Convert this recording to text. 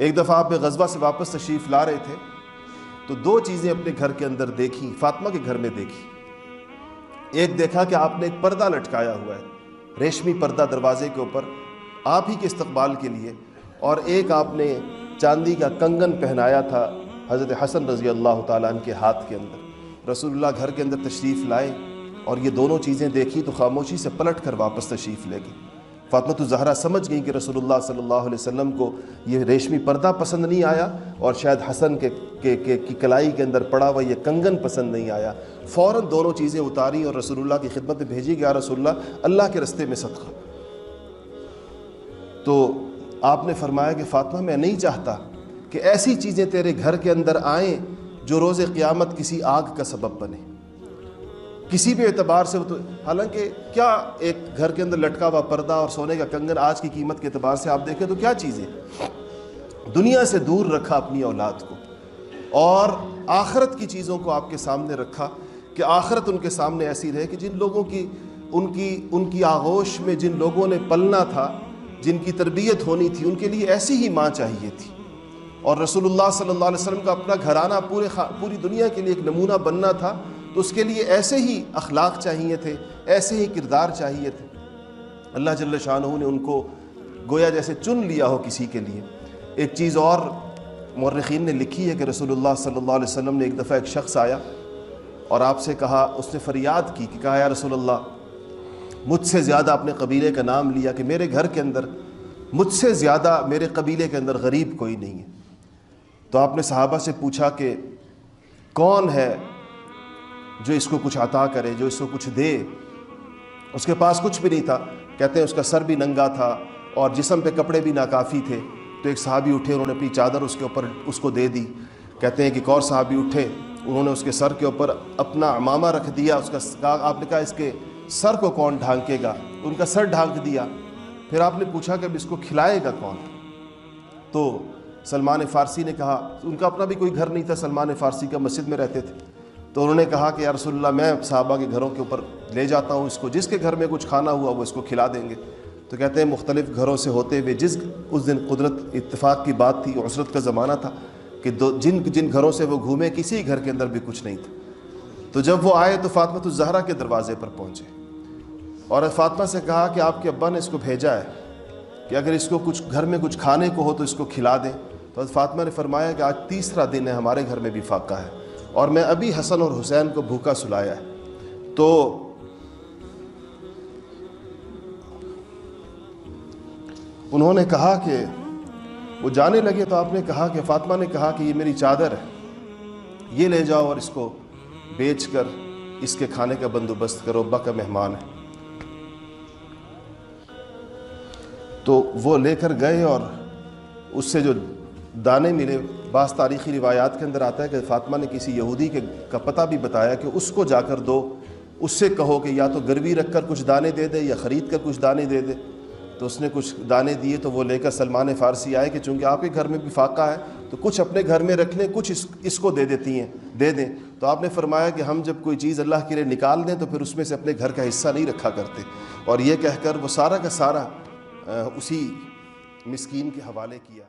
ایک دفعہ آپ غزوہ سے واپس تشریف لا رہے تھے تو دو چیزیں اپنے گھر کے اندر دیکھی، فاطمہ کے گھر میں دیکھی۔ ایک دیکھا کہ آپ نے ایک پردہ لٹکایا ہوا ہے، ریشمی پردہ دروازے کے اوپر آپ ہی کے استقبال کے لیے، اور ایک آپ نے چاندی کا کنگن پہنایا تھا حضرت حسن رضی اللہ تعالیٰ عنہ کے ہاتھ کے اندر۔ رسول اللہ گھر کے اندر تشریف لائے اور یہ دونوں چیزیں دیکھی تو خاموشی سے پلٹ کر واپس تشریف لے گئی۔ فاطمہ الزہرا سمجھ گئی کہ رسول اللہ صلی اللہ علیہ وسلم کو یہ ریشمی پردہ پسند نہیں آیا اور شاید حسن کی کلائی کے اندر پڑا ہوا یہ کنگن پسند نہیں آیا۔ فوراً دونوں چیزیں اتاری اور رسول اللہ کی خدمت میں بھیجی کہ یا رسول اللہ، اللہ کے رستے میں صدقہ۔ تو آپ نے فرمایا کہ فاطمہ، میں نہیں چاہتا کہ ایسی چیزیں تیرے گھر کے اندر آئیں جو روز قیامت کسی آگ کا سبب بنے، کسی بھی اعتبار سے۔ حالانکہ کیا ایک گھر کے اندر لٹکا ہوا پردہ اور سونے کا کنگن آج کی قیمت کے اعتبار سے آپ دیکھیں تو کیا چیزیں، دنیا سے دور رکھا اپنی اولاد کو اور آخرت کی چیزوں کو آپ کے سامنے رکھا کہ آخرت ان کے سامنے ایسی رہے کہ جن لوگوں کی ان کی آغوش میں جن لوگوں نے پلنا تھا، جن کی تربیت ہونی تھی، ان کے لیے ایسی ہی ماں چاہیے تھی۔ اور رسول اللہ صلی اللہ علیہ وسلم کا اپنا گھرانہ پوری دنیا کے لیے ایک نمونہ بننا تھا، تو اس کے لیے ایسے ہی اخلاق چاہیے تھے، ایسے ہی کردار چاہیے تھے۔ اللہ جل شانہ نے ان کو گویا جیسے چن لیا ہو کسی کے لیے۔ ایک چیز اور مورخین نے لکھی ہے کہ رسول اللہ صلی اللہ علیہ وسلم نے ایک دفعہ ایک شخص آیا اور آپ سے کہا، اس نے فریاد کی کہ کہا یا رسول اللہ، مجھ سے زیادہ اپنے قبیلے کا نام لیا کہ میرے گھر کے اندر مجھ سے زیادہ میرے قبیلے کے اندر غریب کوئی نہیں ہے۔ تو آپ نے صحابہ سے پوچھا کہ کون ہے جو اس کو کچھ عطا کرے، جو اس کو کچھ دے؟ اس کے پاس کچھ بھی نہیں تھا، کہتے ہیں اس کا سر بھی ننگا تھا اور جسم پہ کپڑے بھی ناکافی تھے۔ تو ایک صحابی اٹھے، انہوں نے اپنی چادر اس کے اوپر اس کو دے دی۔ کہتے ہیں کہ ایک اور صحابی اٹھے، انہوں نے اس کے سر کے اوپر اپنا عمامہ رکھ دیا۔ آپ نے کہا اس کے سر کو کون ڈھانکے گا؟ ان کا سر ڈھانک دیا۔ پھر آپ نے پوچھا کہ اب اس کو کھلائے گا کون؟ تو سلمان فارسی نے کہا، ان کا اپنا بھی کوئی گھر نہیں تھا، سلمان فارسی کا مسجد میں رہتے تھے۔ تو انہوں نے کہا کہ یا رسول اللہ، میں صحابہ کے گھروں کے اوپر لے جاتا ہوں اس کو، جس کے گھر میں کچھ کھانا ہوا وہ اس کو کھلا دیں گے۔ تو کہتے ہیں مختلف گھروں سے ہوتے ہوئے اس دن قدرت اتفاق کی بات تھی، عسرت کا زمانہ تھا کہ جن گھروں سے وہ گھومے کسی گھر کے اندر بھی کچھ نہیں تھا۔ تو جب وہ آئے تو فاطمہ الزہرا کے دروازے پر پہنچے اور فاطمہ سے کہا کہ آپ کے ابا نے اس کو بھیجا ہے کہ اگر اس کو کچھ گھر میں کچھ کھانے کو ہو تو اس کو کھلا دیں۔ تو فاطمہ نے فرمایا کہ آج تیسرا دن ہے، ہمارے گھر میں بھی فاقہ ہے اور میں ابھی حسن اور حسین کو بھوکا سلایا ہے۔ تو انہوں نے کہا کہ وہ جانے لگے تو آپ نے کہا کہ فاطمہ نے کہا کہ یہ میری چادر ہے، یہ لے جاؤ اور اس کو بیچ کر اس کے کھانے کا بندوبست کرو، ابا کا مہمان ہے۔ تو وہ لے کر گئے اور اس سے جو دانے ملے، بعض تاریخی روایات کے اندر آتا ہے کہ فاطمہ نے کسی یہودی کا پتہ بھی بتایا کہ اس کو جا کر دو، اس سے کہو کہ یا تو گروی رکھ کر کچھ دانے دے دے یا خرید کر کچھ دانے دے دے۔ تو اس نے کچھ دانے دیے تو وہ لے کر سلمان فارسی آئے کہ چونکہ آپ کے گھر میں بھی فاقہ ہے تو کچھ اپنے گھر میں رکھ لیں، کچھ اس کو دے دیں۔ تو آپ نے فرمایا کہ ہم جب کوئی چیز اللہ کے لیے نکال دیں تو پھر اس میں سے اپنے گھر کا حصہ نہیں رکھا کرتے، اور یہ کہہ کر وہ سارا کا سارا اسی مسکین کے حوالے کیا۔